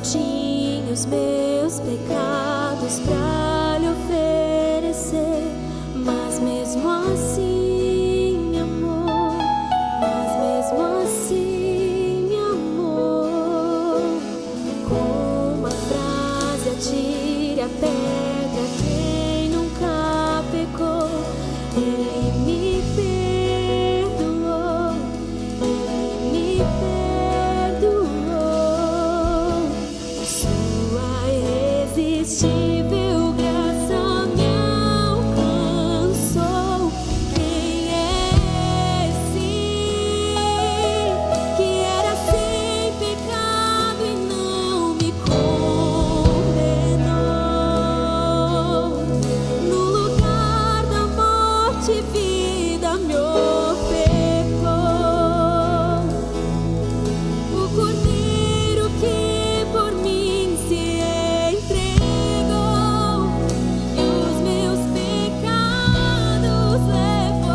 tinha os meus pecados pra lhe oferecer, mas mesmo assim me amou, mas mesmo assim me amou. Com uma frase atire a pedra quem nunca pecou, Ele me perdoou, Ele me perdoou. Sua irresistível graça me alcançou. Quem é esse que era sem pecado e não me condenou? No lugar da morte, vida me ofertou. O Cordeiro que por mim se entregou e os meus pecados levou.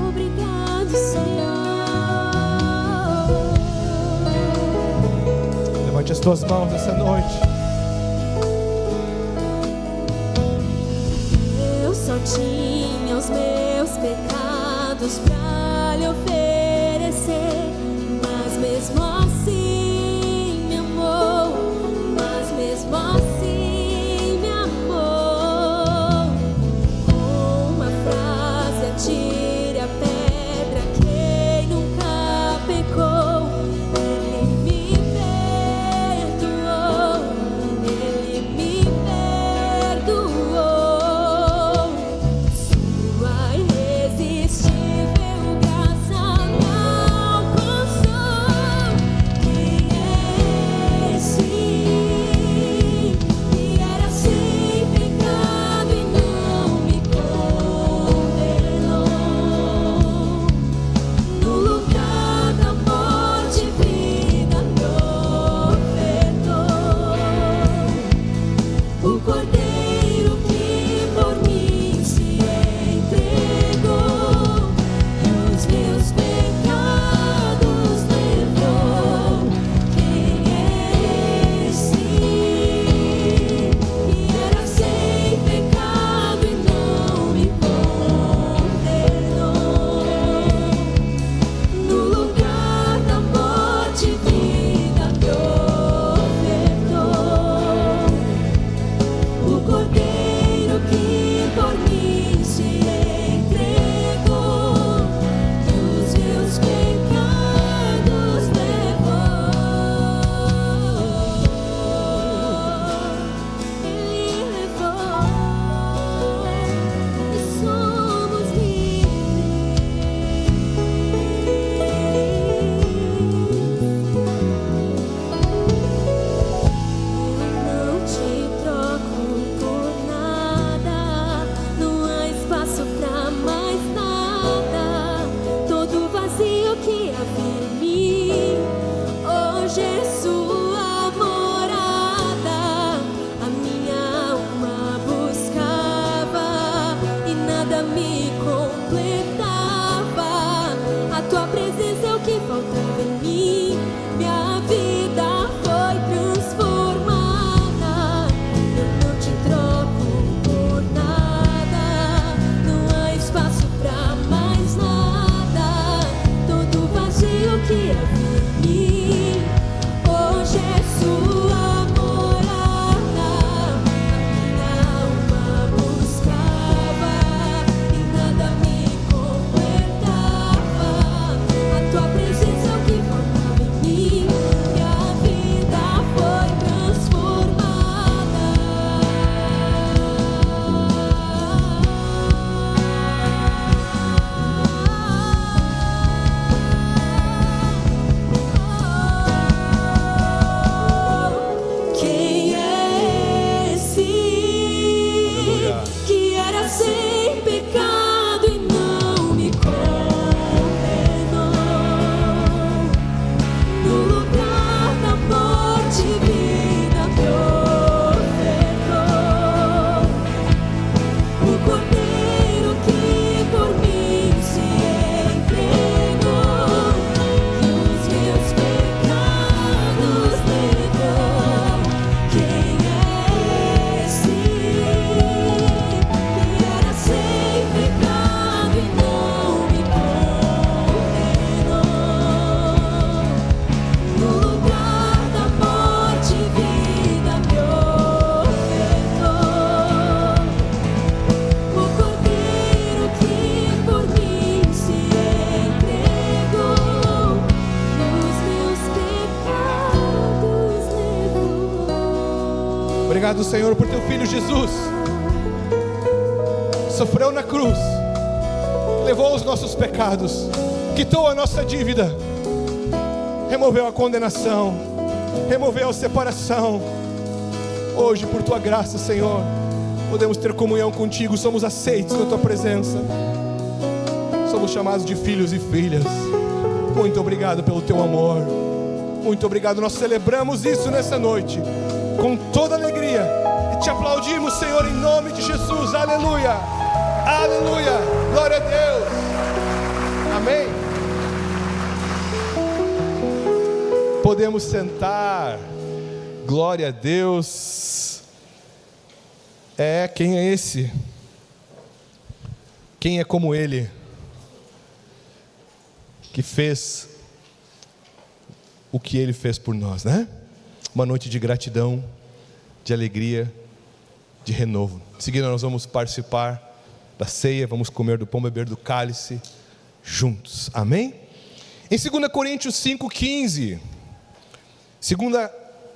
Obrigado, Senhor. Levante as tuas mãos nessa noite. Eu só tinha os meus pecados pra lhe oferecer, mas mesmo assim me amou, mas mesmo assim me amou. Com uma frase atire a pedra quem nunca pecou, Ele me perdoou, Ele me perdoou. Sua irresistível graça me alcançou. Quem é esse que era sem pecado e não me condenou? No lugar da morte, vida me ofertou. O Cordeiro que por mim se entregou e os meus pecados levou. Quem é esse que era sem pecado e não me condenou? No lugar da morte, vida me ofertou. O Cordeiro que por mim se entregou e os meus pecados levou. Ele levou e somos Não te troco por nada, não há espaço pra mais nada. Todo vazio que havia em mim, hoje é sua morada. A minha alma buscava e nada me completava. A tua presença é o que faltava em mim. Minha vida foi transformada. Eu não te troco por nada, não há espaço pra mais nada. Todo vazio que havia em mim, hoje é sua morada. A minha alma buscava e nada me completava. obrigado, Senhor, por teu Filho Jesus. Sofreu na cruz, levou os nossos pecados, quitou a nossa dívida, removeu a condenação, removeu a separação. Hoje, por tua graça, Senhor, podemos ter comunhão contigo, somos aceitos na tua presença, somos chamados de filhos e filhas. Muito obrigado pelo teu amor, muito obrigado. Nós celebramos isso nessa noite com toda alegria e te aplaudimos, Senhor, em nome de Jesus. Aleluia, aleluia, glória a Deus, amém. Podemos sentar, glória a Deus. Quem é esse? Quem é como Ele, que fez o que Ele fez por nós, né? Uma noite de gratidão, de alegria, de renovo. Em seguida nós vamos participar da ceia, vamos comer do pão, beber do cálice juntos, amém? Em 2 Coríntios 5,15, segunda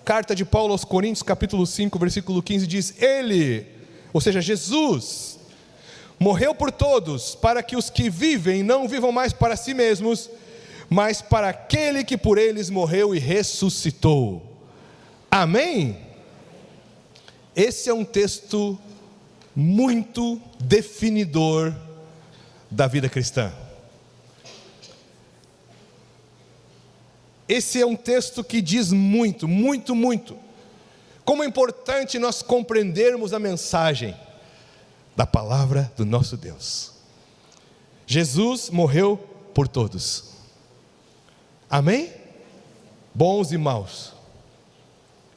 carta de Paulo aos Coríntios, capítulo 5, versículo 15, diz: Ele, ou seja, Jesus, morreu por todos, para que os que vivem não vivam mais para si mesmos, mas para aquele que por eles morreu e ressuscitou. Amém? Esse é um texto muito definidor da vida cristã. Esse é um texto que diz muito, muito, muito como é importante nós compreendermos a mensagem da palavra do nosso Deus. Jesus morreu por todos, amém? Bons e maus,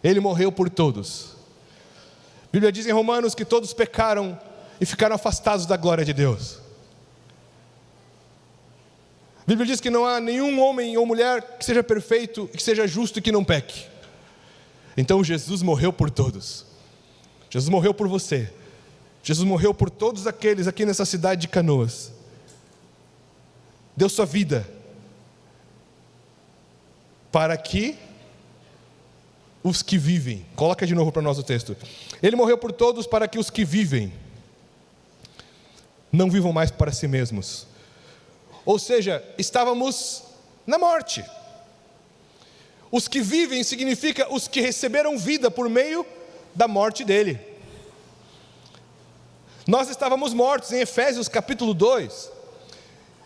Ele morreu por todos. A Bíblia diz em Romanos que todos pecaram e ficaram afastados da glória de Deus. A Bíblia diz que não há nenhum homem ou mulher que seja perfeito, que seja justo e que não peque. Então Jesus morreu por todos. Jesus morreu por você. Jesus morreu por todos aqueles aqui nessa cidade de Canoas. Deu sua vida para que os que vivem, coloca de novo para nós o texto. Ele morreu por todos para que os que vivem não vivam mais para si mesmos. Ou seja, estávamos na morte. Os que vivem significa os que receberam vida por meio da morte dele. Nós estávamos mortos. Em Efésios capítulo 2,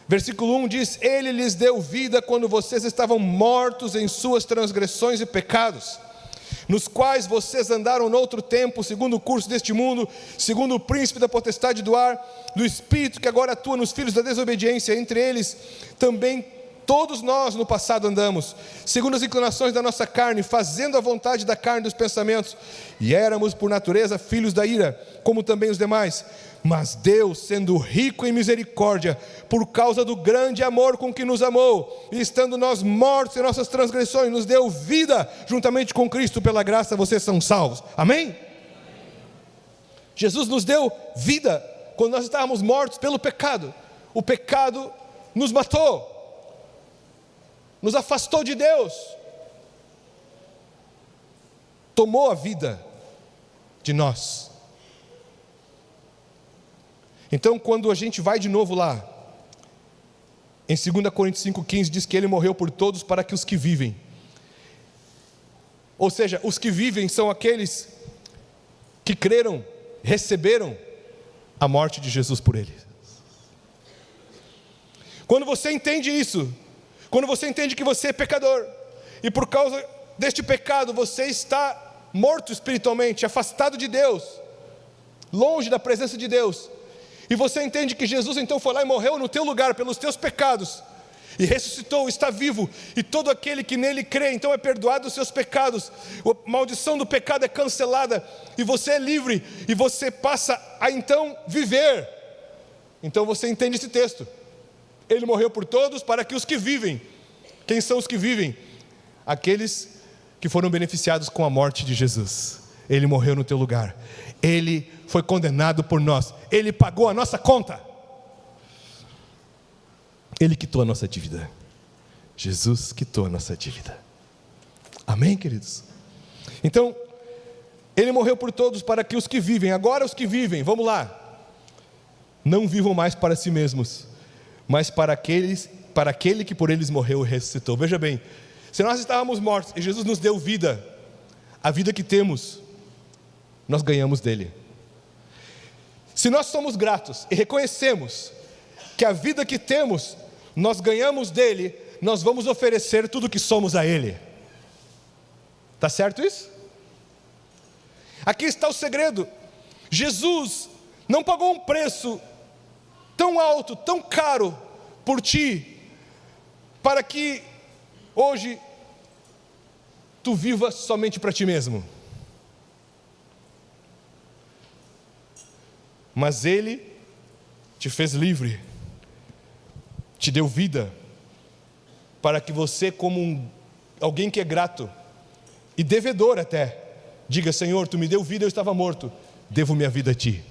versículo 1 diz: Ele lhes deu vida quando vocês estavam mortos em suas transgressões e pecados, nos quais vocês andaram noutro tempo, segundo o curso deste mundo, segundo o príncipe da potestade do ar, do espírito que agora atua nos filhos da desobediência. Entre eles também todos nós no passado andamos, segundo as inclinações da nossa carne, fazendo a vontade da carne e dos pensamentos, e éramos por natureza filhos da ira, como também os demais. Mas Deus, sendo rico em misericórdia, por causa do grande amor com que nos amou, e estando nós mortos em nossas transgressões, nos deu vida juntamente com Cristo. Pela graça vocês são salvos, amém? Jesus nos deu vida quando nós estávamos mortos pelo pecado. O pecado nos matou, nos afastou de Deus, tomou a vida de nós. Então, quando a gente vai de novo lá, em 2 Coríntios 5,15, diz que Ele morreu por todos para que os que vivem, ou seja, os que vivem são aqueles que creram, receberam a morte de Jesus por Ele. Quando você entende isso, quando você entende que você é pecador, e por causa deste pecado você está morto espiritualmente, afastado de Deus, longe da presença de Deus, e você entende que Jesus então foi lá e morreu no teu lugar pelos teus pecados, e ressuscitou, está vivo, e todo aquele que nele crê, então é perdoado os seus pecados, a maldição do pecado é cancelada, e você é livre, e você passa a então viver. Então você entende esse texto. Ele morreu por todos para que os que vivem. Quem são os que vivem? Aqueles que foram beneficiados com a morte de Jesus. Ele morreu no teu lugar. Ele foi condenado por nós. Ele pagou a nossa conta. Ele quitou a nossa dívida. Jesus quitou a nossa dívida. Amém, queridos? Então, Ele morreu por todos para que os que vivem, agora os que vivem, vamos lá, não vivam mais para si mesmos, mas para aquele que por eles morreu e ressuscitou. Veja bem, se nós estávamos mortos e Jesus nos deu vida, a vida que temos, nós ganhamos dele. Se nós somos gratos e reconhecemos que a vida que temos, nós ganhamos dele, nós vamos oferecer tudo que somos a ele. Está certo isso? Aqui está o segredo. Jesus não pagou um preço tão alto, tão caro por ti, para que hoje tu vivas somente para ti mesmo. Mas Ele te fez livre, te deu vida, para que você, como alguém que é grato e devedor até, diga: Senhor, tu me deu vida, eu estava morto, devo minha vida a ti.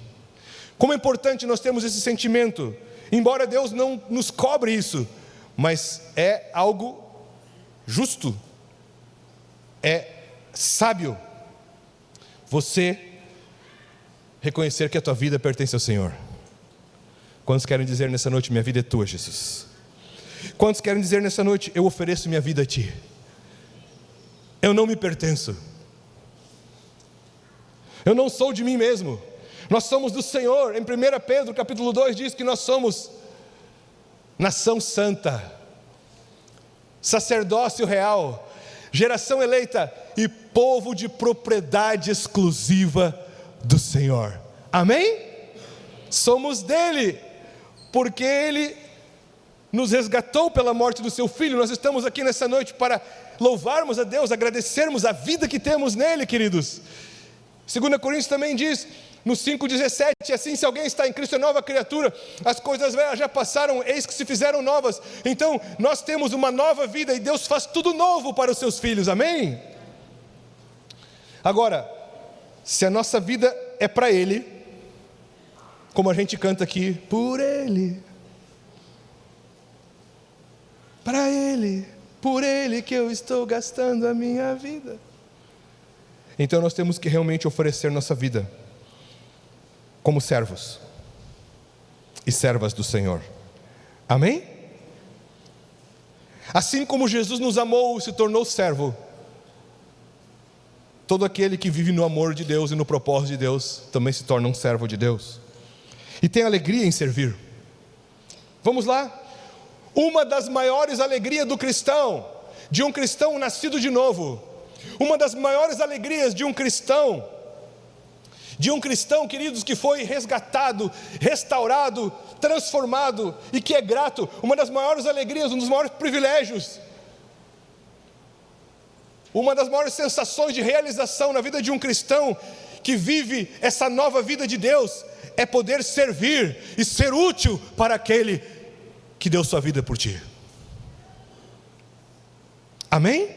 Como é importante nós termos esse sentimento, embora Deus não nos cobre isso, mas é algo justo, é sábio você reconhecer que a tua vida pertence ao Senhor. Quantos querem dizer nessa noite: minha vida é tua, Jesus? Quantos querem dizer nessa noite: eu ofereço minha vida a ti, eu não me pertenço, eu não sou de mim mesmo, nós somos do Senhor. Em 1 Pedro capítulo 2 diz que nós somos nação santa, sacerdócio real, geração eleita e povo de propriedade exclusiva do Senhor. Amém? Somos dele, porque ele nos resgatou pela morte do seu Filho. Nós estamos aqui nessa noite para louvarmos a Deus, agradecermos a vida que temos nele, queridos. 2 Coríntios também diz, no 5,17, assim: se alguém está em Cristo é nova criatura, as coisas velhas já passaram, eis que se fizeram novas. Então nós temos uma nova vida e Deus faz tudo novo para os seus filhos, amém? Agora, se a nossa vida é para Ele, como a gente canta aqui, por Ele, para Ele, por Ele que eu estou gastando a minha vida. Então nós temos que realmente oferecer nossa vida como servos e servas do Senhor, amém? Assim como Jesus nos amou e se tornou servo, todo aquele que vive no amor de Deus e no propósito de Deus também se torna um servo de Deus e tem alegria em servir. Vamos lá? Uma das maiores alegrias do cristão, de um cristão nascido de novo, uma das maiores alegrias de um cristão, queridos, que foi resgatado, restaurado, transformado e que é grato, uma das maiores alegrias, um dos maiores privilégios, uma das maiores sensações de realização na vida de um cristão que vive essa nova vida de Deus, é poder servir e ser útil para aquele que deu sua vida por ti. Amém?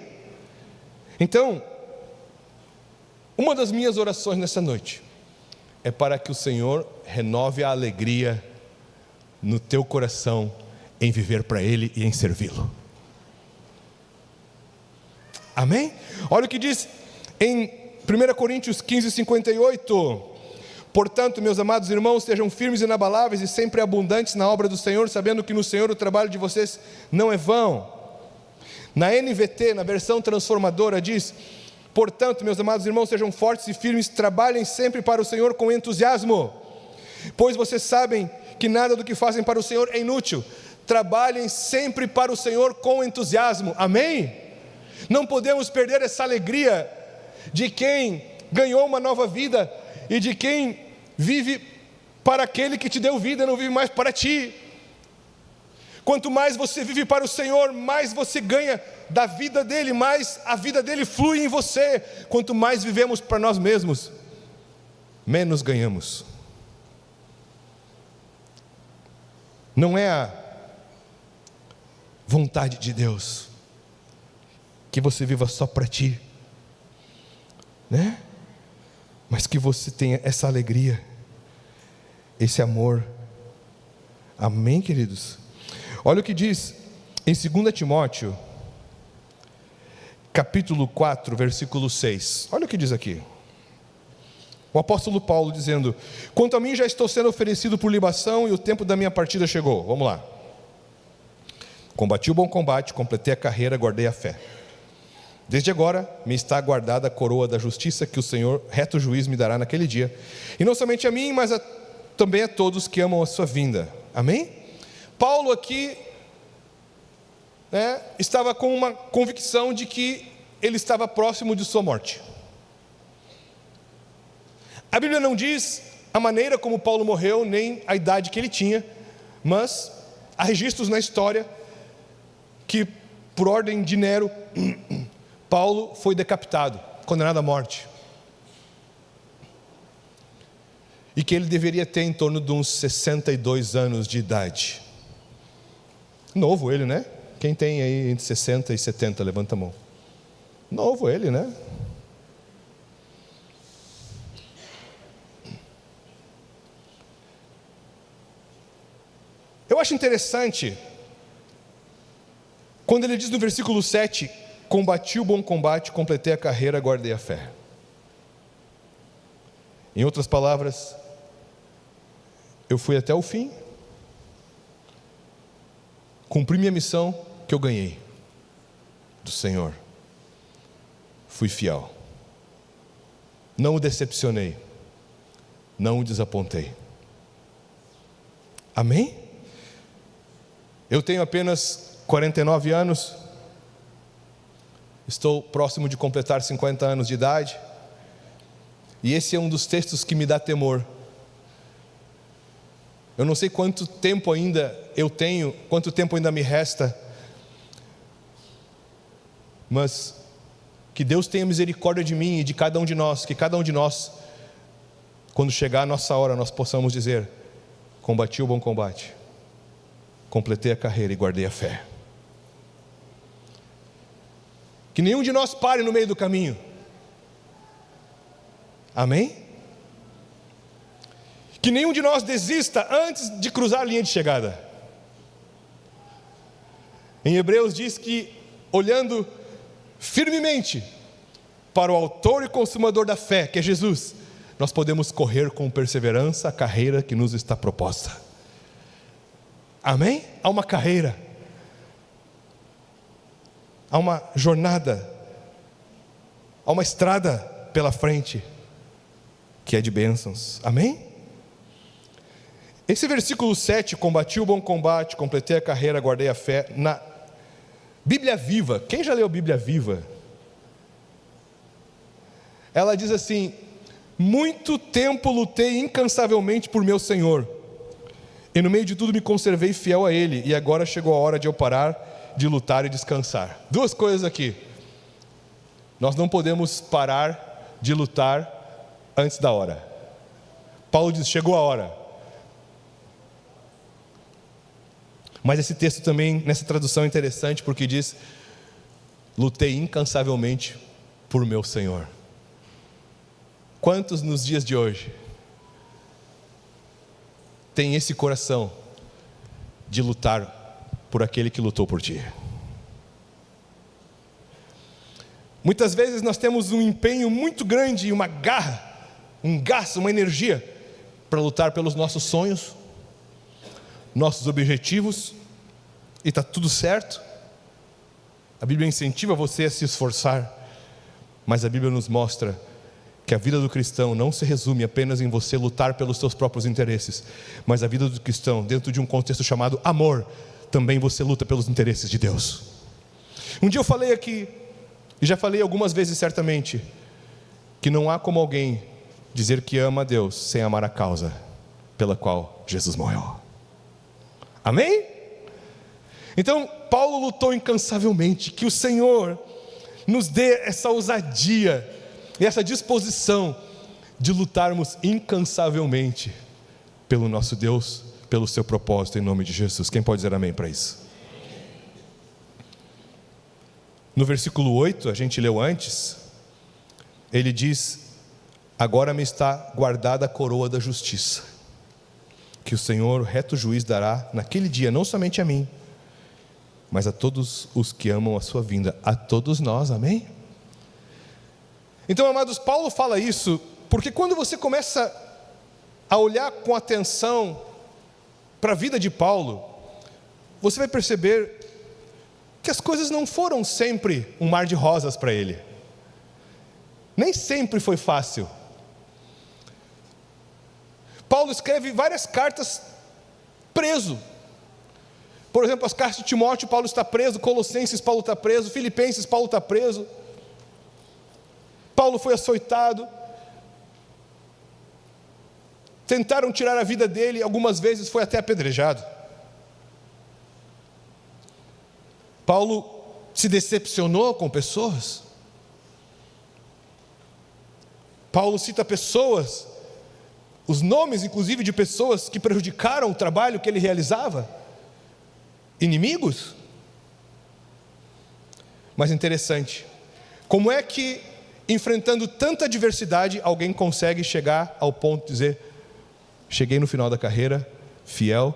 Então, uma das minhas orações nessa noite é para que o Senhor renove a alegria no teu coração em viver para Ele e em servi-lo. Amém? Olha o que diz em 1 Coríntios 15:58. Portanto, meus amados irmãos, sejam firmes e inabaláveis e sempre abundantes na obra do Senhor, sabendo que no Senhor o trabalho de vocês não é vão. Na NVT, na versão transformadora, diz: portanto, meus amados irmãos, sejam fortes e firmes, trabalhem sempre para o Senhor com entusiasmo, pois vocês sabem que nada do que fazem para o Senhor é inútil. Trabalhem sempre para o Senhor com entusiasmo, amém? Não podemos perder essa alegria de quem ganhou uma nova vida e de quem vive para aquele que te deu vida, não vive mais para ti. Quanto mais você vive para o Senhor, mais você ganha da vida dele, mais a vida dele flui em você. Quanto mais vivemos para nós mesmos, menos ganhamos. Não é a vontade de Deus que você viva só para ti, né? Mas que você tenha essa alegria, esse amor. Amém, queridos? Olha o que diz em 2 Timóteo, capítulo 4, versículo 6. Olha o que diz aqui. O apóstolo Paulo dizendo: quanto a mim, já estou sendo oferecido por libação e o tempo da minha partida chegou. Vamos lá. Combati o bom combate, completei a carreira, guardei a fé. Desde agora me está guardada a coroa da justiça que o Senhor, reto juiz, me dará naquele dia. E não somente a mim, mas também a todos que amam a sua vinda. Amém? Paulo aqui estava com uma convicção de que ele estava próximo de sua morte. A Bíblia não diz a maneira como Paulo morreu, nem a idade que ele tinha, mas há registros na história que, por ordem de Nero, Paulo foi decapitado, condenado à morte. E que ele deveria ter em torno de uns 62 anos de idade. Novo ele, né? Quem tem aí entre 60 e 70, levanta a mão. Novo ele, né? Eu acho interessante quando ele diz no versículo 7: combati o bom combate, completei a carreira, guardei a fé. Em outras palavras, eu fui até o fim, cumpri minha missão que eu ganhei do Senhor, fui fiel, não o decepcionei, não o desapontei. Amém? Eu tenho apenas 49 anos, estou próximo de completar 50 anos de idade, e esse é um dos textos que me dá temor. Eu não sei quanto tempo ainda eu tenho, quanto tempo ainda me resta, mas que Deus tenha misericórdia de mim e de cada um de nós, que cada um de nós, quando chegar a nossa hora, nós possamos dizer: combati o bom combate, completei a carreira e guardei a fé. Que nenhum de nós pare no meio do caminho. Amém? Que nenhum de nós desista antes de cruzar a linha de chegada. Em Hebreus diz que, olhando firmemente para o autor e consumador da fé, que é Jesus, nós podemos correr com perseverança a carreira que nos está proposta. Amém? Há uma carreira, há uma jornada, há uma estrada pela frente que é de bênçãos. Amém? Esse versículo 7, combati o bom combate, completei a carreira, guardei a fé, na Bíblia Viva. Quem já leu Bíblia Viva? Ela diz assim: muito tempo lutei incansavelmente por meu Senhor, e no meio de tudo me conservei fiel a Ele, e agora chegou a hora de eu parar de lutar e descansar. Duas coisas aqui: nós não podemos parar de lutar antes da hora. Paulo diz: chegou a hora. Mas esse texto também, nessa tradução é interessante, porque diz: lutei incansavelmente por meu Senhor. Quantos nos dias de hoje tem esse coração de lutar por aquele que lutou por ti? Muitas vezes nós temos um empenho muito grande, uma garra, um gás, uma energia para lutar pelos nossos sonhos, nossos objetivos, e está tudo certo. A Bíblia incentiva você a se esforçar, mas a Bíblia nos mostra que a vida do cristão não se resume apenas em você lutar pelos seus próprios interesses, mas a vida do cristão, dentro de um contexto chamado amor, também você luta pelos interesses de Deus. Um dia eu falei aqui, e já falei algumas vezes certamente, que não há como alguém dizer que ama a Deus sem amar a causa pela qual Jesus morreu. Amém? Então Paulo lutou incansavelmente. Que o Senhor nos dê essa ousadia e essa disposição de lutarmos incansavelmente pelo nosso Deus, pelo seu propósito, em nome de Jesus. Quem pode dizer amém para isso? No versículo 8, a gente leu antes, ele diz: agora me está guardada a coroa da justiça, que o Senhor, o reto juiz, dará naquele dia, não somente a mim, mas a todos os que amam a sua vinda, a todos nós. Amém? Então, amados, Paulo fala isso Porque quando você começa a olhar com atenção para a vida de Paulo, você vai perceber que as coisas não foram sempre um mar de rosas para ele. Nem sempre foi fácil. Paulo escreve várias cartas preso. Por exemplo, as cartas de Timóteo, Paulo está preso. Colossenses, Paulo está preso. Filipenses, Paulo está preso. Paulo foi açoitado. Tentaram tirar a vida dele, algumas vezes foi até apedrejado. Paulo se decepcionou com pessoas. Paulo cita pessoas, os nomes inclusive de pessoas que prejudicaram o trabalho que ele realizava. Inimigos. Mas interessante, como é que enfrentando tanta adversidade alguém consegue chegar ao ponto de dizer: cheguei no final da carreira, fiel,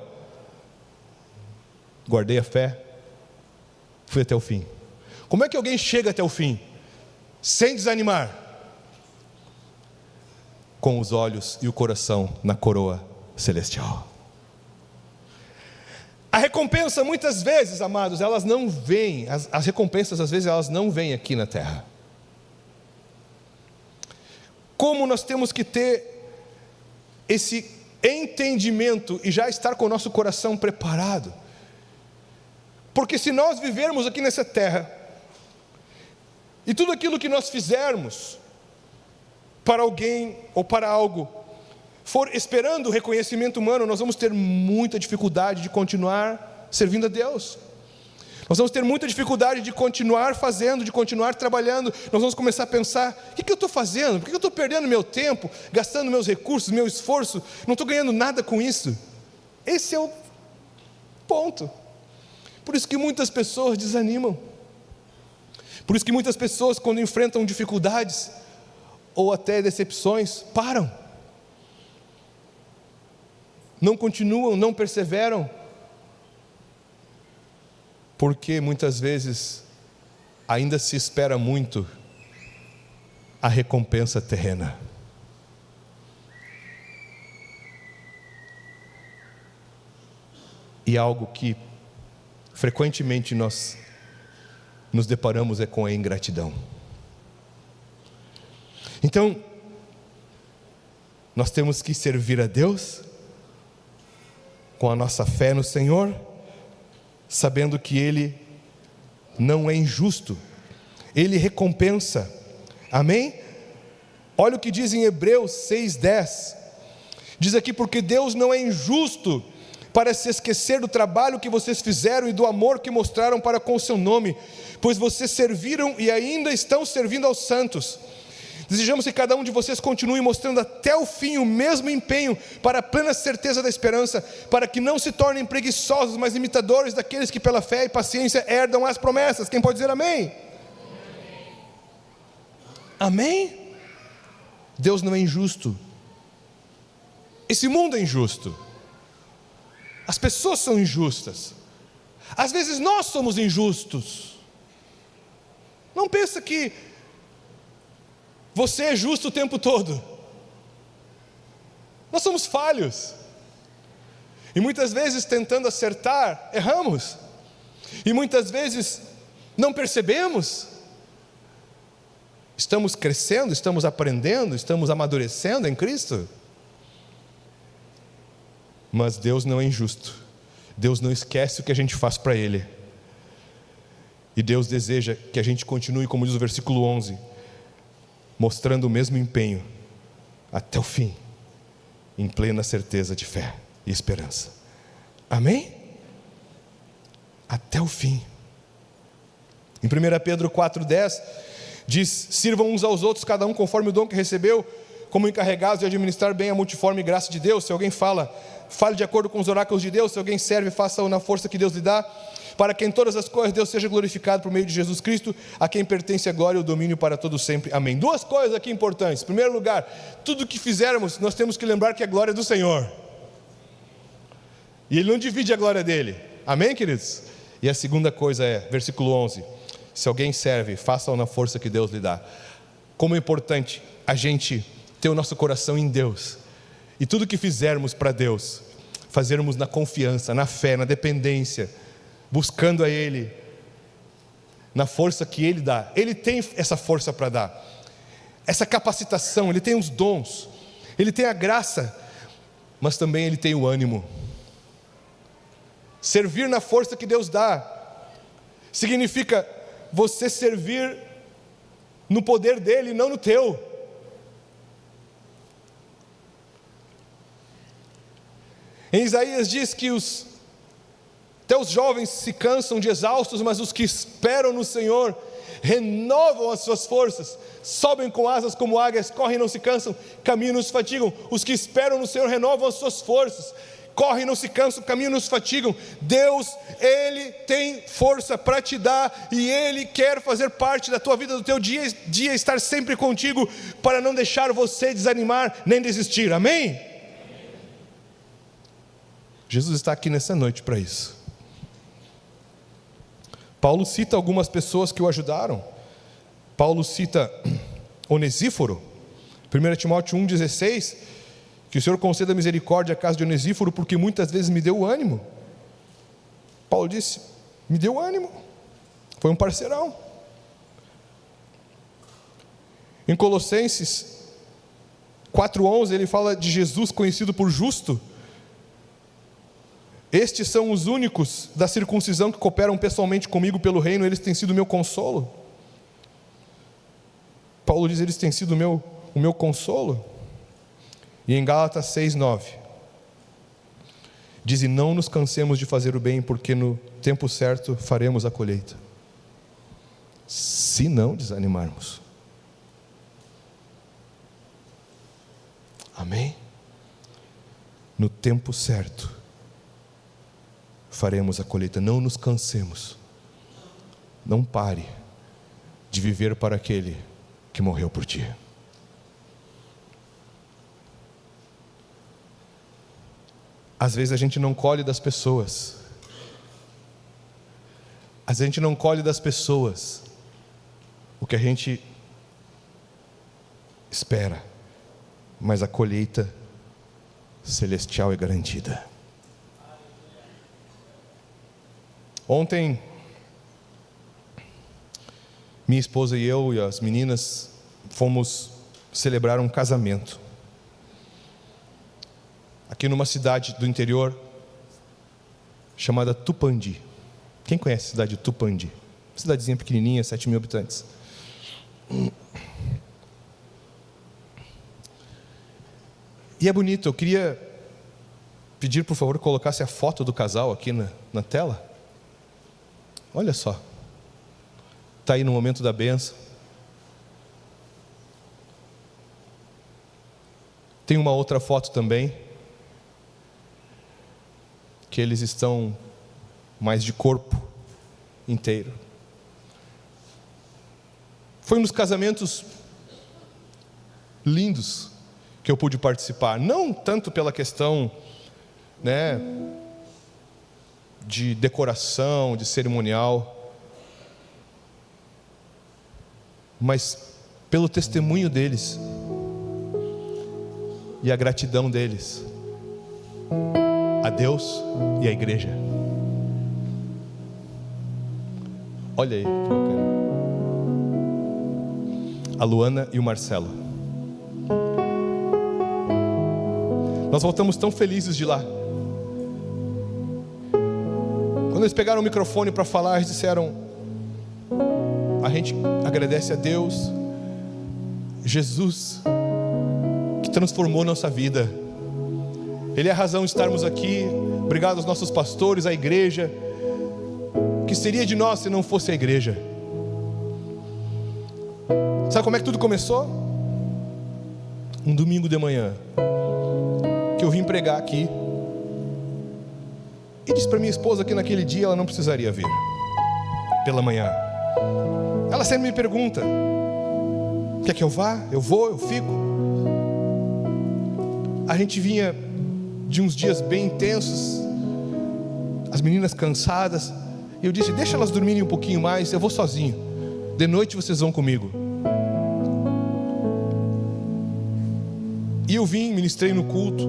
guardei a fé, fui até o fim. Como é que alguém chega até o fim? Sem desanimar. Com os olhos e o coração na coroa celestial. A recompensa muitas vezes, amados, elas não vêm, as recompensas às vezes elas não vêm aqui na terra. Como nós temos que ter esse entendimento e já estar com o nosso coração preparado. Porque se nós vivermos aqui nessa terra, e tudo aquilo que nós fizermos para alguém ou para algo for esperando o reconhecimento humano, nós vamos ter muita dificuldade de continuar servindo a Deus. Nós vamos ter muita dificuldade de continuar fazendo, de continuar trabalhando. Nós vamos começar a pensar: o que eu estou fazendo? Por que eu estou perdendo meu tempo, gastando meus recursos, meu esforço? Não estou ganhando nada com isso. Esse é o ponto. Por isso que muitas pessoas desanimam. Por isso que muitas pessoas, quando enfrentam dificuldades ou até decepções, param. Não continuam, não perseveram. Porque muitas vezes ainda se espera muito a recompensa terrena. E algo que frequentemente nós nos deparamos é com a ingratidão. Então, nós temos que servir a Deus com a nossa fé no Senhor, sabendo que Ele não é injusto, Ele recompensa. Amém? Olha o que diz em Hebreus 6:10. Diz aqui: porque Deus não é injusto para se esquecer do trabalho que vocês fizeram e do amor que mostraram para com o seu nome, pois vocês serviram e ainda estão servindo aos santos. Desejamos que cada um de vocês continue mostrando até o fim o mesmo empenho para a plena certeza da esperança, para que não se tornem preguiçosos, mas imitadores daqueles que pela fé e paciência herdam as promessas. Quem pode dizer amém? Amém? Deus não é injusto. Esse mundo é injusto. As pessoas são injustas. Às vezes nós somos injustos. Não pensa que você é justo o tempo todo. Nós somos falhos. E muitas vezes tentando acertar, erramos. E muitas vezes não percebemos. Estamos crescendo, estamos aprendendo, estamos amadurecendo em Cristo. Mas Deus não é injusto. Deus não esquece o que a gente faz para Ele. E Deus deseja que a gente continue, como diz o versículo 11, mostrando o mesmo empenho até o fim, em plena certeza de fé e esperança. Amém? Até o fim. Em 1 Pedro 4:10 diz: sirvam uns aos outros, cada um conforme o dom que recebeu, como encarregados de administrar bem a multiforme graça de Deus. Se alguém fala, fale de acordo com os oráculos de Deus. Se alguém serve, faça-o na força que Deus lhe dá, para que em todas as coisas Deus seja glorificado por meio de Jesus Cristo, a quem pertence a glória e o domínio para todo sempre. Amém. Duas coisas aqui importantes. Em primeiro lugar, tudo que fizermos, nós temos que lembrar que a glória é do Senhor. E Ele não divide a glória dele. Amém, queridos? E a segunda coisa é, versículo 11: se alguém serve, faça-o na força que Deus lhe dá. Como é importante a gente ter o nosso coração em Deus. E tudo que fizermos para Deus, fazermos na confiança, na fé, na dependência, buscando a Ele, na força que Ele dá. Ele tem essa força para dar, essa capacitação, Ele tem os dons, Ele tem a graça, mas também Ele tem o ânimo. Servir na força que Deus dá, significa você servir no poder dEle, não no teu. Em Isaías diz que até os jovens se cansam de exaustos, mas os que esperam no Senhor renovam as suas forças, sobem com asas como águias, correm e não se cansam, caminham e não se fatigam. Os que esperam no Senhor renovam as suas forças, correm e não se cansam, caminham e não se fatigam. Deus, Ele tem força para te dar, e Ele quer fazer parte da tua vida, do teu dia, estar sempre contigo, para não deixar você desanimar, nem desistir, amém? Jesus está aqui nessa noite para isso. Paulo cita algumas pessoas que o ajudaram. Paulo cita Onesíforo, 1 Timóteo 1,16, que o Senhor conceda misericórdia à casa de Onesíforo, porque muitas vezes me deu ânimo. Paulo disse, me deu ânimo, foi um parceirão. Em Colossenses 4,11 ele fala de Jesus conhecido por justo. Estes são os únicos da circuncisão que cooperam pessoalmente comigo pelo reino, eles têm sido o meu consolo. Paulo diz, eles têm sido o meu consolo. E em Gálatas 6,9 diz, e não nos cansemos de fazer o bem, porque no tempo certo faremos a colheita, se não desanimarmos. Amém? No tempo certo faremos a colheita. Não nos cansemos, não pare de viver para aquele que morreu por ti. Às vezes a gente não colhe das pessoas, o que a gente espera, mas a colheita celestial é garantida. Ontem, minha esposa e eu e as meninas fomos celebrar um casamento aqui numa cidade do interior chamada Tupandi. Quem conhece a cidade de Tupandi? Cidadezinha pequenininha, 7.000 habitantes. E é bonito. Eu queria pedir, por favor, que colocasse a foto do casal aqui na tela. Olha só, está aí no momento da bênção. Tem uma outra foto também, que eles estão mais de corpo inteiro. Foi um dos casamentos lindos que eu pude participar, não tanto pela questão, de decoração, de cerimonial, mas pelo testemunho deles e a gratidão deles a Deus e à igreja. Olha aí, a Luana e o Marcelo. Nós voltamos tão felizes de lá. Quando eles pegaram o microfone para falar, eles disseram, a gente agradece a Deus, Jesus, que transformou nossa vida. Ele é a razão de estarmos aqui. Obrigado aos nossos pastores, à igreja. O que seria de nós se não fosse a igreja? Sabe como é que tudo começou? Um domingo de manhã, que eu vim pregar aqui, e disse para minha esposa que naquele dia ela não precisaria vir pela manhã. Ela sempre me pergunta, quer que eu vá? Eu vou, eu fico. A gente vinha de uns dias bem intensos, as meninas cansadas, e eu disse, deixa elas dormirem um pouquinho mais, eu vou sozinho, de noite vocês vão comigo. E eu vim, ministrei no culto.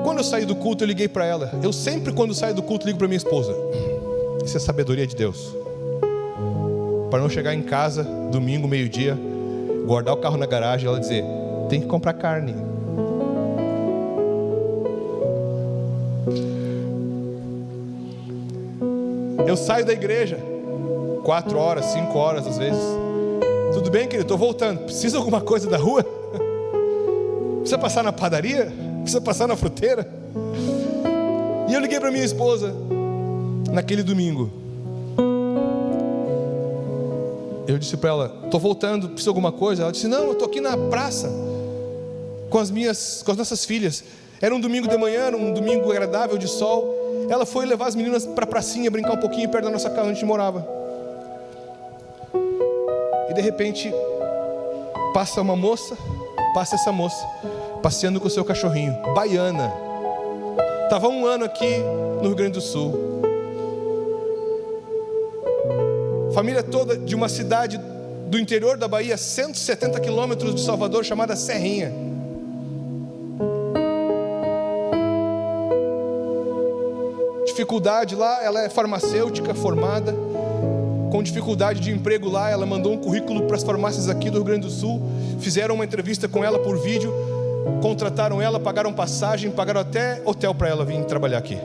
Quando eu saí do culto, eu liguei para ela. Eu sempre, quando saio do culto, ligo para minha esposa. Isso é sabedoria de Deus. Para não chegar em casa, domingo, meio-dia, guardar o carro na garagem e ela dizer: tem que comprar carne. Eu saio da igreja 4 horas, 5 horas às vezes. Tudo bem, querido, estou voltando. Precisa de alguma coisa da rua? Precisa passar na padaria? Precisa passar na fruteira? E eu liguei para minha esposa naquele domingo. Eu disse para ela: estou voltando, precisa de alguma coisa? Ela disse: não, eu estou aqui na praça com as nossas filhas. Era um domingo de manhã, era um domingo agradável de sol. Ela foi levar as meninas para a pracinha, brincar um pouquinho perto da nossa casa onde a gente morava. E de repente passa essa moça passeando com o seu cachorrinho, baiana. Estava 1 ano aqui no Rio Grande do Sul. Família toda de uma cidade do interior da Bahia, 170 quilômetros de Salvador, chamada Serrinha. Dificuldade lá, ela é farmacêutica formada, com dificuldade de emprego lá. Ela mandou um currículo para as farmácias aqui do Rio Grande do Sul. Fizeram uma entrevista com ela por vídeo, contrataram ela, pagaram passagem, pagaram até hotel para ela vir trabalhar aqui.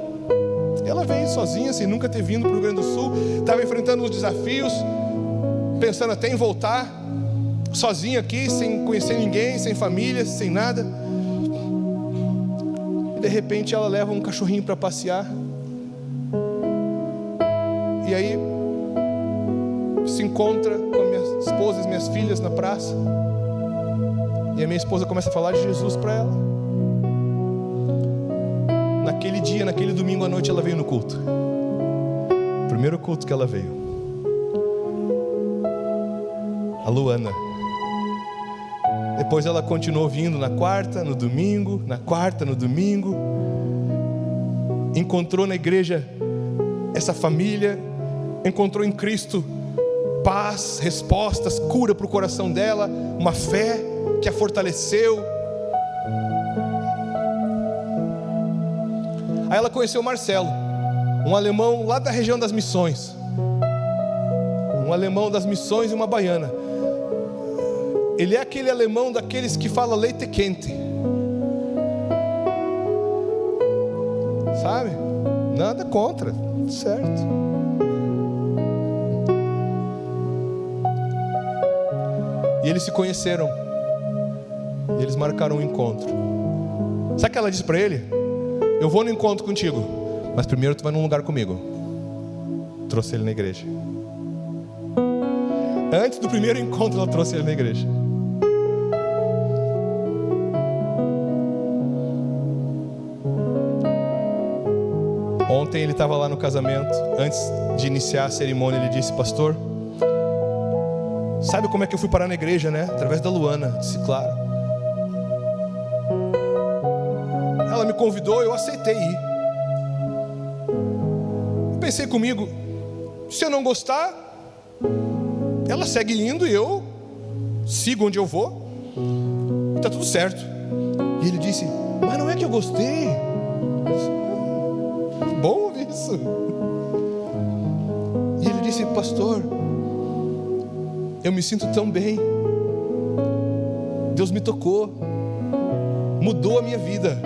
Ela veio sozinha, sem nunca ter vindo para o Rio Grande do Sul. Estava enfrentando os desafios, pensando até em voltar, sozinha aqui, sem conhecer ninguém, sem família, sem nada. E de repente ela leva um cachorrinho para passear. E aí se encontra com a minha esposa e as minhas filhas na praça. E a minha esposa começa a falar de Jesus para ela. Naquele dia, naquele domingo à noite, ela veio no culto. Primeiro culto que ela veio. A Luana. Depois ela continuou vindo na quarta, no domingo, na quarta, no domingo. Encontrou na igreja essa família. Encontrou em Cristo paz, respostas, cura para o coração dela, uma fé que a fortaleceu. Aí ela conheceu o Marcelo, um alemão lá da região das Missões, um alemão das Missões e uma baiana. Ele é aquele alemão daqueles que fala leite quente, sabe? Nada contra, certo? E eles se conheceram. E eles marcaram um encontro. Sabe o que ela disse para ele? Eu vou no encontro contigo, mas primeiro tu vai num lugar comigo. Trouxe ele na igreja. Antes do primeiro encontro ela trouxe ele na igreja. Ontem ele estava lá no casamento. Antes de iniciar a cerimônia ele disse: pastor, sabe como é que eu fui parar na igreja, né? Através da Luana. Disse: claro. Ela me convidou, eu aceitei ir. Eu pensei comigo: se eu não gostar, ela segue indo e eu sigo onde eu vou. E tá tudo certo. E ele disse: mas não é que eu gostei. Bom ouvir isso. E ele disse: pastor, eu me sinto tão bem. Deus me tocou, mudou a minha vida.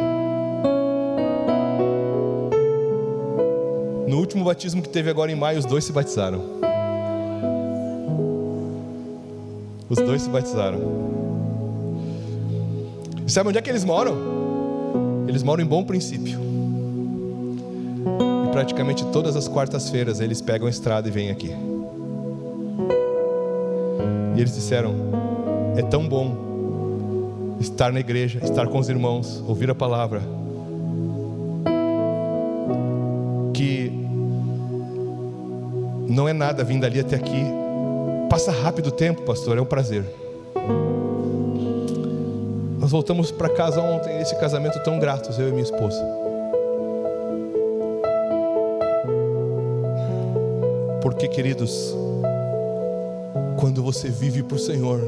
No último batismo que teve agora em maio, os dois se batizaram. Os dois se batizaram. E sabe onde é que eles moram? Eles moram em Bom Princípio. E praticamente todas as quartas-feiras eles pegam a estrada e vêm aqui. E eles disseram: é tão bom estar na igreja, estar com os irmãos, ouvir a palavra, que não é nada vir dali até aqui. Passa rápido o tempo, pastor, é um prazer. Nós voltamos para casa ontem, esse casamento tão gratos, eu e minha esposa. Porque, queridos, quando você vive para o Senhor,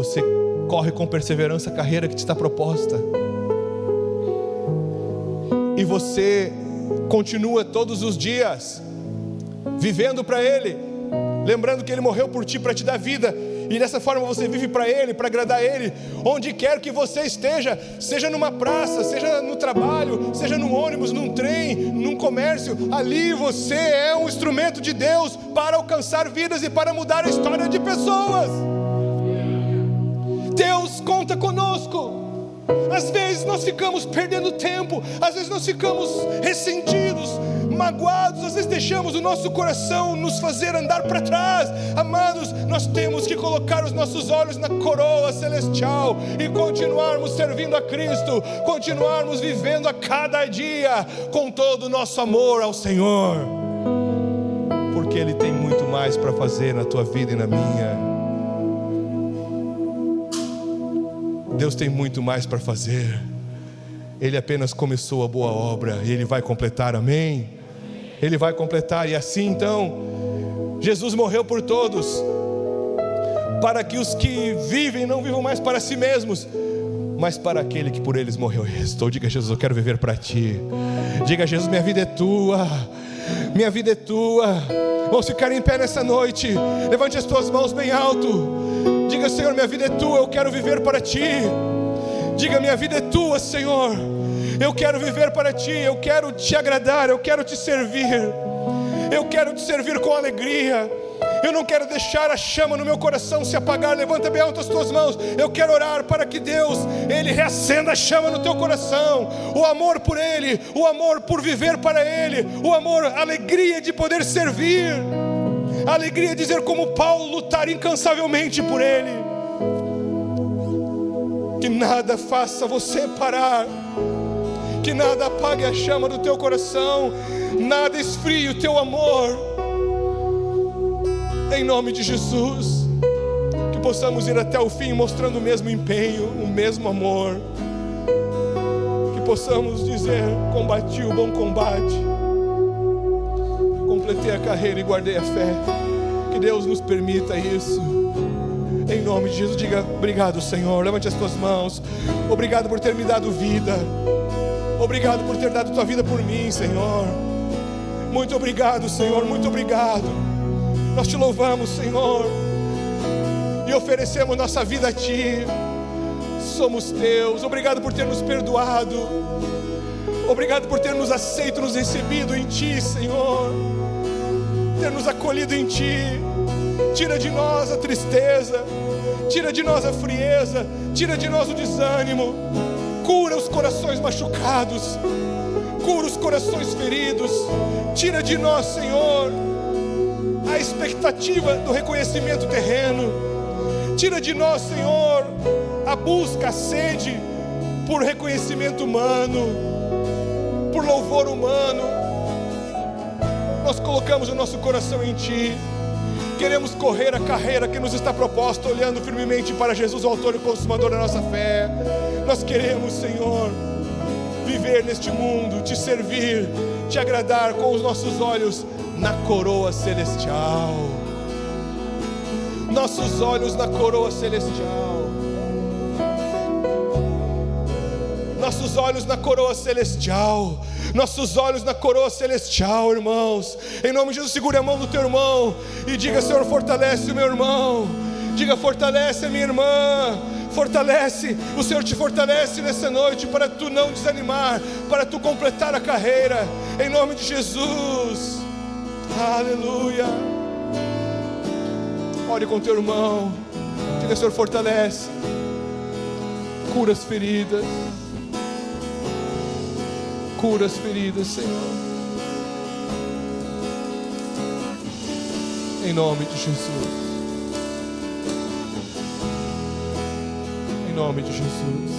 você corre com perseverança a carreira que te está proposta. E você continua todos os dias vivendo para Ele, lembrando que Ele morreu por ti para te dar vida. E dessa forma você vive para Ele, para agradar Ele, onde quer que você esteja, seja numa praça, seja no trabalho, seja num ônibus, num trem, num comércio. Ali você é um instrumento de Deus para alcançar vidas e para mudar a história de pessoas. Deus conta conosco. Às vezes nós ficamos perdendo tempo, às vezes nós ficamos ressentidos, magoados, às vezes deixamos o nosso coração nos fazer andar para trás. Amados, nós temos que colocar os nossos olhos na coroa celestial e continuarmos servindo a Cristo, continuarmos vivendo a cada dia com todo o nosso amor ao Senhor, porque Ele tem muito mais para fazer na tua vida e na minha. Deus tem muito mais para fazer. Ele apenas começou a boa obra e Ele vai completar, amém? Ele vai completar. E assim então, Jesus morreu por todos, para que os que vivem não vivam mais para si mesmos, mas para aquele que por eles morreu e restou. Diga: Jesus, eu quero viver para Ti. Diga: Jesus, minha vida é Tua, minha vida é Tua. Vamos ficar em pé nessa noite. Levante as tuas mãos bem alto. Diga: Senhor, minha vida é Tua, eu quero viver para Ti. Diga: minha vida é Tua, Senhor, eu quero viver para Ti, eu quero Te agradar, eu quero Te servir, eu quero Te servir com alegria. Eu não quero deixar a chama no meu coração se apagar. Levanta bem alto as tuas mãos. Eu quero orar para que Deus, Ele reacenda a chama no teu coração, o amor por Ele, o amor por viver para Ele, o amor, a alegria de poder servir, a alegria de dizer como Paulo, lutar incansavelmente por Ele. Que nada faça você parar, que nada apague a chama do teu coração, nada esfrie o teu amor. Em nome de Jesus, que possamos ir até o fim mostrando o mesmo empenho, o mesmo amor. Que possamos dizer: combati o bom combate, completei a carreira e guardei a fé. Que Deus nos permita isso. Em nome de Jesus, diga: obrigado, Senhor. Levante as tuas mãos. Obrigado por ter me dado vida. Obrigado por ter dado tua vida por mim, Senhor. Muito obrigado, Senhor. Muito obrigado. Nós Te louvamos, Senhor, e oferecemos nossa vida a Ti. Somos Teus. Obrigado por ter nos perdoado. Obrigado por ter nos aceito, nos recebido em Ti, Senhor, ter nos acolhido em Ti. Tira de nós a tristeza, tira de nós a frieza, tira de nós o desânimo. Cura os corações machucados, cura os corações feridos. Tira de nós, Senhor, a expectativa do reconhecimento terreno. Tira de nós, Senhor, a busca, a sede por reconhecimento humano, por louvor humano. Nós colocamos o nosso coração em Ti. Queremos correr a carreira que nos está proposta, olhando firmemente para Jesus, o autor e consumador da nossa fé. Nós queremos, Senhor, viver neste mundo, Te servir, Te agradar com os nossos olhos na coroa celestial. Nossos olhos na coroa celestial. Nossos olhos na coroa celestial. Nossos olhos na coroa celestial, irmãos. Em nome de Jesus, segure a mão do teu irmão e diga: Senhor, fortalece o meu irmão. Diga: fortalece a minha irmã. Fortalece, o Senhor te fortalece nessa noite para tu não desanimar, para tu completar a carreira. Em nome de Jesus. Aleluia. Ore com teu irmão. Diga: Senhor, fortalece. Cura as feridas. Cura as feridas, Senhor. Em nome de Jesus. Em nome de Jesus.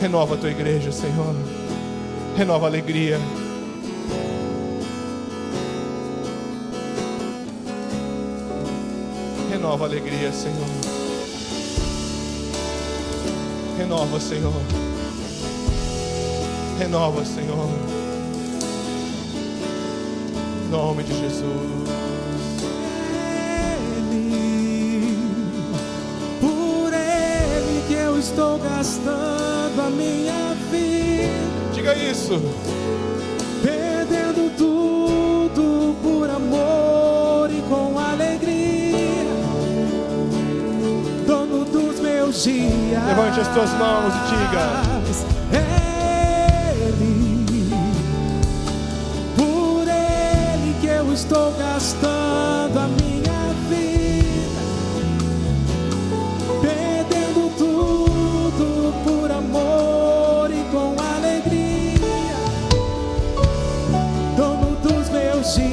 Renova a tua igreja, Senhor. Renova a alegria. Renova a alegria, Senhor. Renova, Senhor. Renova, Senhor. Em nome de Jesus. estou gastando a minha vida. Diga isso. Perdendo tudo por amor e com alegria. Dono dos meus dias. Levante as tuas mãos e diga: Ele, por Ele que eu estou gastando a minha vida. Perdendo tudo por amor e com alegria. Dono dos meus dias.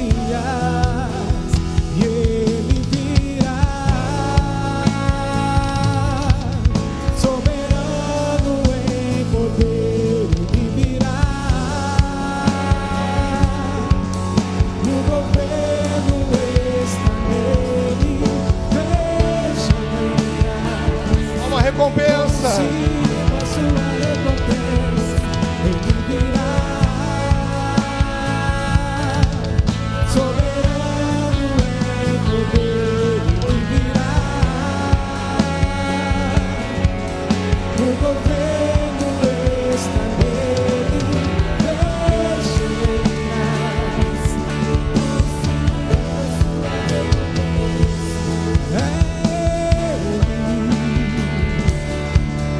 E Ele virá, soberano em poder. Ele virá, o governo está nele. Veja, há uma recompensa. receba a sua recompensa. Ele virá, soberano em poder. Ele virá, o governo está nele.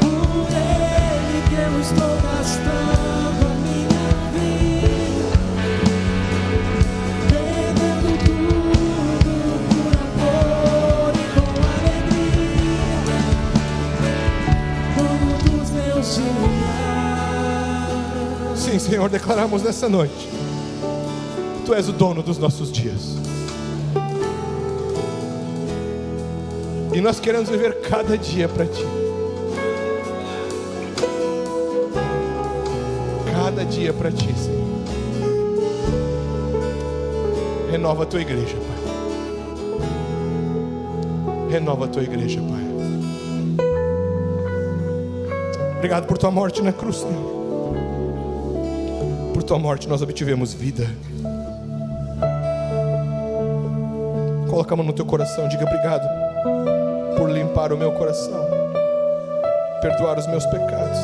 Por Ele que eu estou gastando a minha vida. Perdendo tudo por amor e com alegria. Dono dos meus dias. Sim, Senhor, declaramos nessa noite: Tu és o dono dos nossos dias. E nós queremos viver cada dia para Ti. Cada dia para Ti, Senhor. Renova a Tua igreja, Pai. Renova a Tua igreja, Pai. Obrigado por Tua morte na cruz, Senhor. Por Tua morte nós obtivemos vida. Coloca a mão no teu coração, diga: obrigado por limpar o meu coração, perdoar os meus pecados.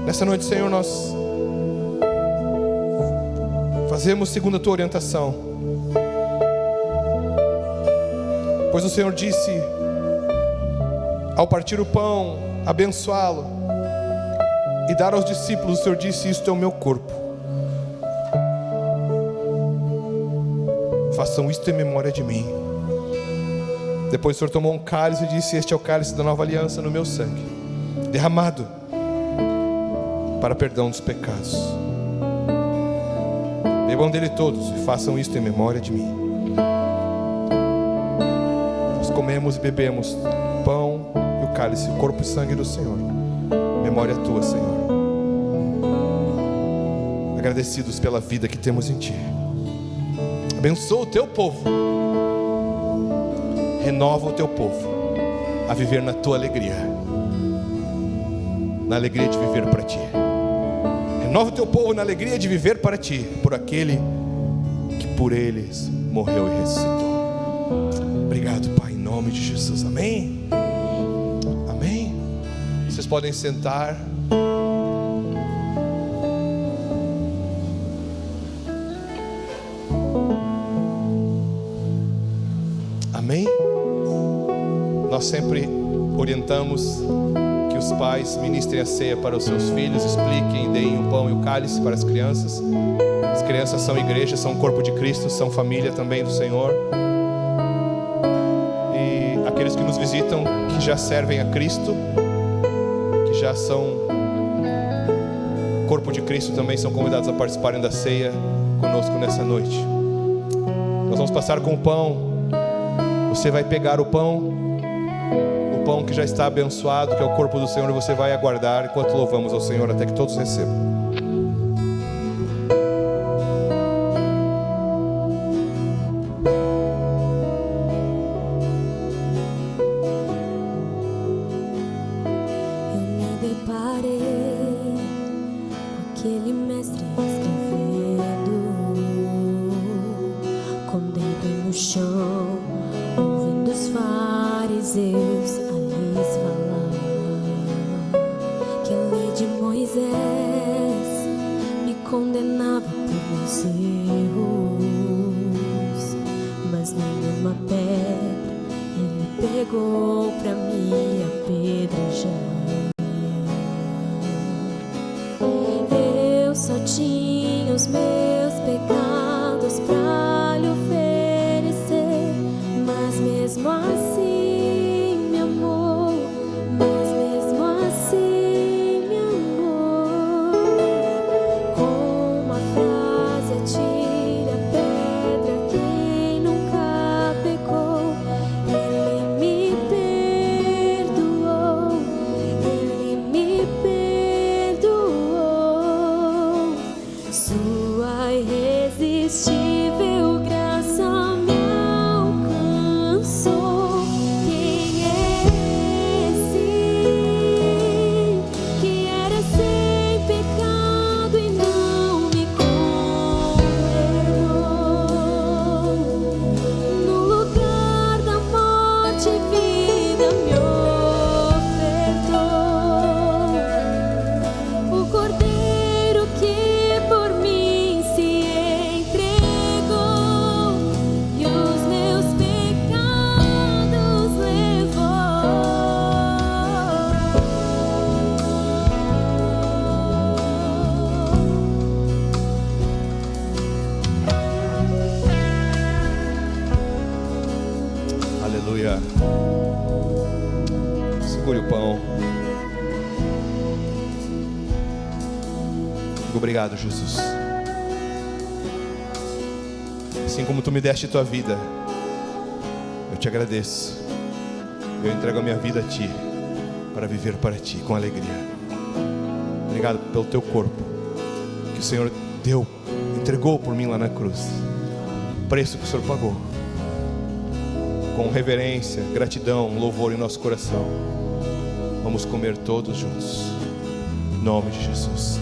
Nessa noite, Senhor, nós fazemos segundo a Tua orientação, pois o Senhor disse, ao partir o pão, abençoá-lo e dar aos discípulos, o Senhor disse: isto é o meu corpo. Façam isto em memória de mim. Depois o Senhor tomou um cálice e disse: este é o cálice da nova aliança no meu sangue, derramado para perdão dos pecados. Bebam dele todos e façam isto em memória de mim. Nós comemos e bebemos o pão e o cálice, o corpo e sangue do Senhor, memória tua, Senhor. Agradecidos pela vida que temos em Ti. Abençoa o Teu povo. Renova o Teu povo a viver na Tua alegria, na alegria de viver para Ti. Renova o Teu povo na alegria de viver para Ti, por aquele que por eles morreu e ressuscitou. Obrigado, Pai, em nome de Jesus. Amém. Amém. Vocês podem sentar. Amém. Nós sempre orientamos que os pais ministrem a ceia para os seus filhos, expliquem, deem o pão e o cálice para as crianças. As crianças são igreja, são o corpo de Cristo, são família também do Senhor. E aqueles que nos visitam, que já servem a Cristo, que já são corpo de Cristo, também são convidados a participarem da ceia conosco nessa noite. Nós vamos passar com o pão. Você vai pegar o pão que já está abençoado, que é o corpo do Senhor, e você vai aguardar enquanto louvamos ao Senhor até que todos recebam. Eu me deparei com aquele mestre escreveu chão, ouvindo os fariseus a lhes falar que a lei de Moisés me condenava por meus erros, mas nenhuma pedra ele pegou pra me apedrejar. Eu só tinha os meus pecados pra lhe oferecer, mas mesmo assim me amou, mas mesmo assim me amou. Com uma frase atire a pedra quem nunca pecou, ele me perdoou, ele me perdoou. Sua irresistível graça me alcançou. Quem é esse que era sem pecado e não me condenou? No lugar da morte, vida me ofertou. O Cordeiro que por mim se entregou e os meus pecados levou. Aleluia. Segure o pão. Obrigado, Jesus. Assim como tu me deste tua vida, eu te agradeço. Eu entrego a minha vida a ti, para viver para ti com alegria. Obrigado pelo teu corpo que o Senhor deu, entregou por mim lá na cruz. O preço que o Senhor pagou. Com reverência, gratidão, louvor em nosso coração, vamos comer todos juntos, em nome de Jesus.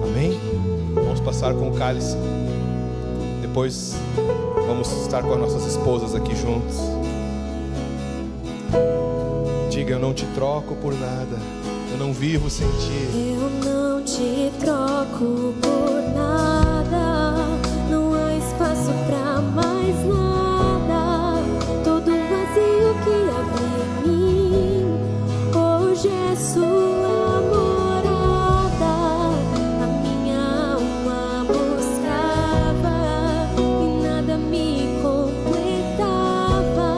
Amém? Vamos passar com o cálice. Depois vamos estar com as nossas esposas aqui juntos. Diga: eu não te troco por nada, eu não vivo sem ti. Eu não te troco por nada, não há espaço pra mais nada. Todo vazio que havia em mim, hoje é sua morada. A minha alma buscava e nada me completava.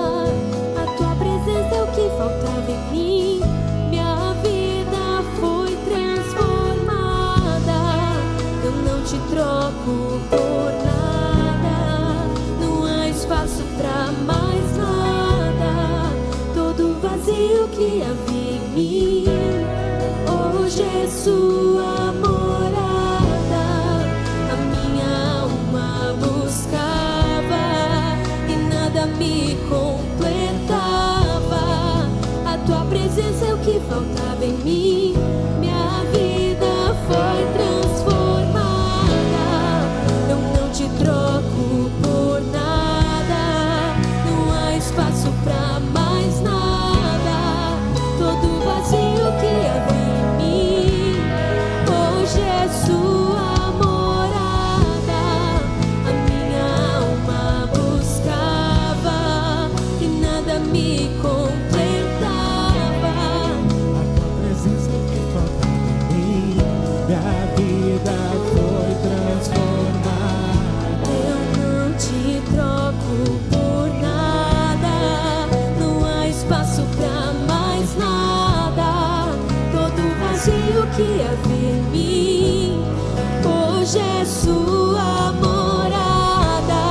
A tua presença é o que faltava em mim. Minha vida foi transformada. Eu não te troco por nada, não há espaço pra mais nada. Todo vazio que havia em mim, hoje é sua morada. A minha alma buscava e nada me completava. A tua presença é o que faltava em mim. Minha vida foi transformada. Eu não te troco por nada, não há espaço pra mais nada. Todo vazio que havia em mim, hoje é sua morada. A minha alma buscava e nada me completava. A tua presença que faltava em mim, minha vida foi transformada. Eu não te troco por nada, não há espaço pra mais nada. Todo vazio que havia em mim, hoje é sua morada.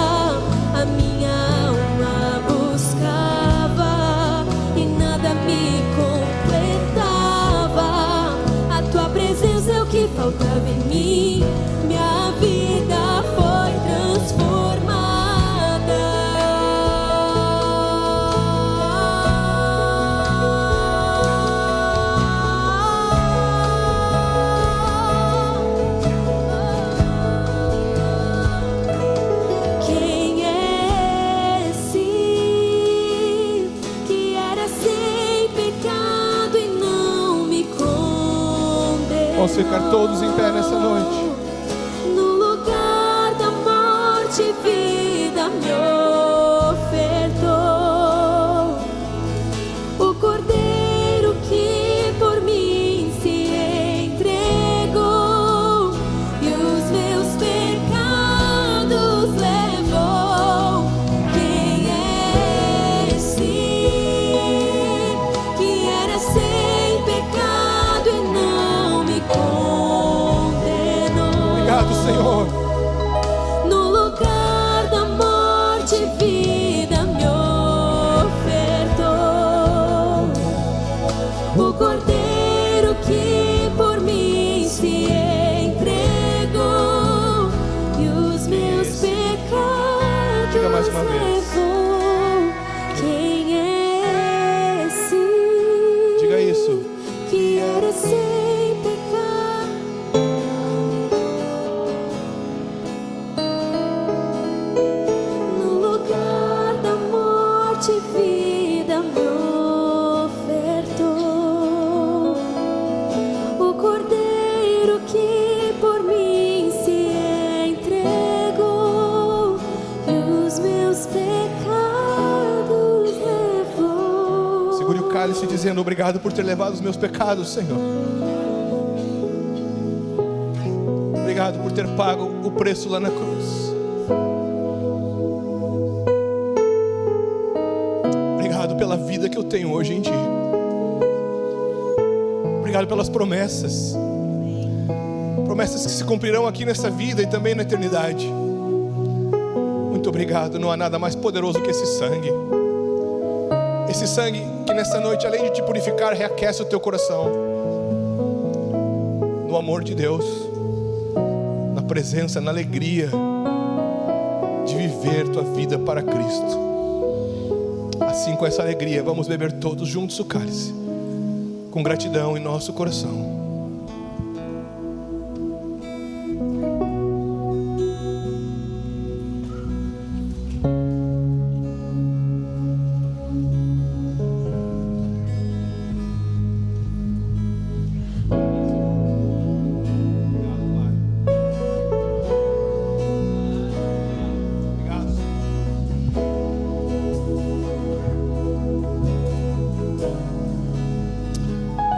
A minha alma buscava e nada me completava. A tua presença é o que faltava em mim. Minha vida foi transformada. Vamos ficar todos em pé nessa noite. No lugar da morte, vida me ofertou. O Cordeiro que por mim se entregou e os meus pecados levou. Quem é esse que era sem pecado e não me condenou? Obrigado, Senhor. No lugar da morte, vida me ofertou. O Cordeiro que por mim se entregou e os meus pecados Diga mais uma vez. levou. Quem é esse Diga isso. que era sem pecado? No lugar da morte, vida me ofertou. O Cordeiro que por mim se entregou e os meus pecados levou. Segure o cálice dizendo: obrigado por ter levado os meus pecados, Senhor. Obrigado por ter pago o preço lá na cruz. Obrigado pela vida que eu tenho hoje em Ti. Obrigado pelas promessas. Promessas que se cumprirão aqui nessa vida e também na eternidade. Muito obrigado. Não há nada mais poderoso que esse sangue. Esse sangue que nessa noite, além de te purificar, reaquece o teu coração no amor de Deus, na presença, na alegria de viver tua vida para Cristo. Assim, com essa alegria, vamos beber todos juntos o cálice, com gratidão em nosso coração.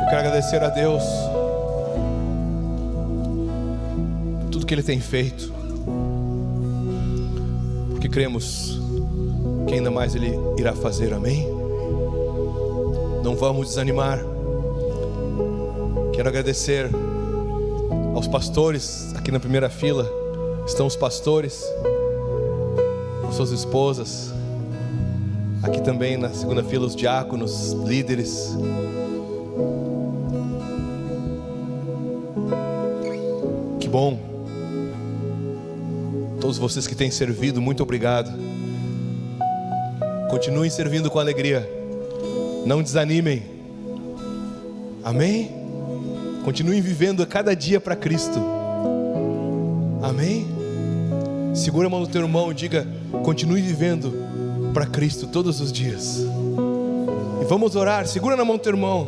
Quero agradecer a Deus por tudo que Ele tem feito, porque cremos que ainda mais Ele irá fazer, amém? Não vamos desanimar. Quero agradecer aos pastores, aqui na primeira fila estão os pastores, com suas esposas, aqui também na segunda fila os diáconos, líderes. Bom, todos vocês que têm servido, muito obrigado. Continuem servindo com alegria, não desanimem, amém? Continuem vivendo a cada dia para Cristo, amém? Segura a mão do teu irmão e diga: continue vivendo para Cristo todos os dias. E vamos orar. Segura na mão do teu irmão,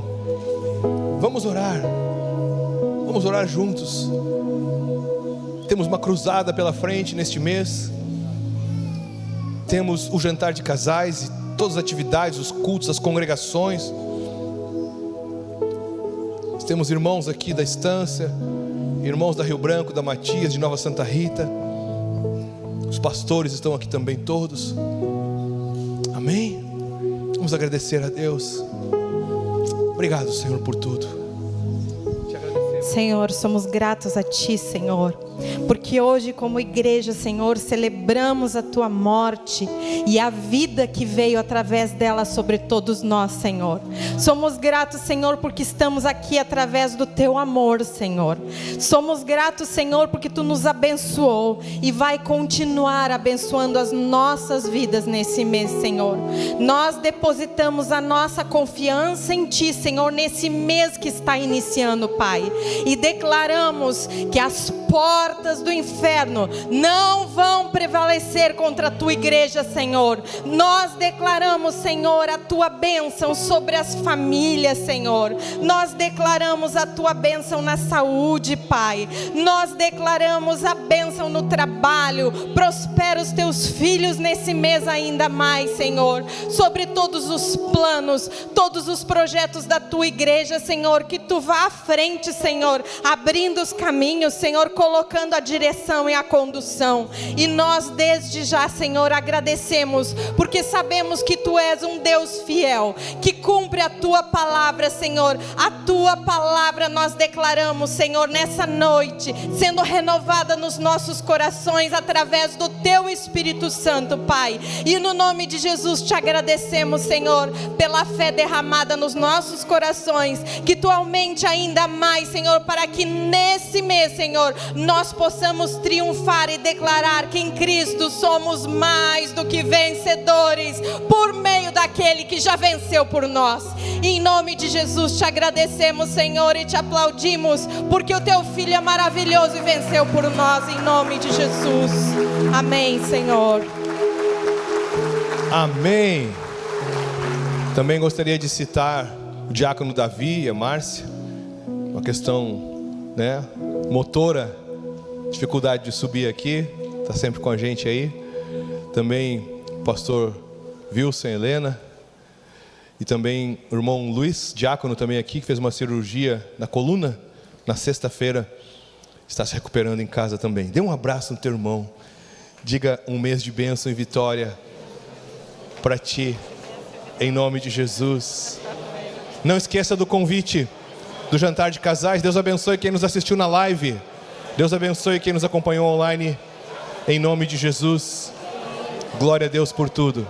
vamos orar juntos. Temos uma cruzada pela frente neste mês. Temos o jantar de casais e todas as atividades, os cultos, as congregações. Temos irmãos aqui da Estância, irmãos da Rio Branco, da Matias, de Nova Santa Rita. Os pastores estão aqui também todos. Amém? Vamos agradecer a Deus. Obrigado, Senhor, por tudo. Senhor, somos gratos a Ti, Senhor, porque hoje como igreja, Senhor, celebramos a Tua morte e a vida que veio através dela sobre todos nós, Senhor. Somos gratos, Senhor, porque estamos aqui através do Teu amor, Senhor. Somos gratos, Senhor, porque Tu nos abençoou e vai continuar abençoando as nossas vidas nesse mês, Senhor. Nós depositamos a nossa confiança em Ti, Senhor, nesse mês que está iniciando, Pai. E declaramos que as portas portas do inferno não vão prevalecer contra a tua igreja, Senhor. Nós declaramos, Senhor, a tua bênção sobre as famílias, Senhor. Nós declaramos a tua bênção na saúde, Pai. Nós declaramos a bênção no trabalho. Prospera os teus filhos nesse mês ainda mais, Senhor. Sobre todos os planos, todos os projetos da tua igreja, Senhor. Que tu vá à frente, Senhor, abrindo os caminhos, Senhor, colocando a direção e a condução. E nós desde já, Senhor, agradecemos, porque sabemos que tu és um Deus fiel, que cumpre a tua palavra, Senhor. A tua palavra nós declaramos, Senhor, nessa noite, sendo renovada nos nossos corações através do teu Espírito Santo, Pai. E no nome de Jesus te agradecemos, Senhor, pela fé derramada nos nossos corações. Que tu aumente ainda mais, Senhor, para que nesse mês, Senhor, nós possamos triunfar e declarar que em Cristo somos mais do que vencedores, por meio daquele que já venceu por nós. E em nome de Jesus te agradecemos, Senhor, e te aplaudimos, porque o teu Filho é maravilhoso e venceu por nós, em nome de Jesus. Amém, Senhor. Amém. Também gostaria de citar o diácono Davi e a Márcia. Uma questão, né, motora, dificuldade de subir aqui, está sempre com a gente aí. Também o pastor Wilson e Helena. E também o irmão Luiz, diácono também aqui, que fez uma cirurgia na coluna na sexta-feira. Está se recuperando em casa também. Dê um abraço no teu irmão. Diga um mês de bênção e vitória para ti, em nome de Jesus. Não esqueça do convite do jantar de casais. Deus abençoe quem nos assistiu na live. Deus abençoe quem nos acompanhou online, em nome de Jesus. Glória a Deus por tudo.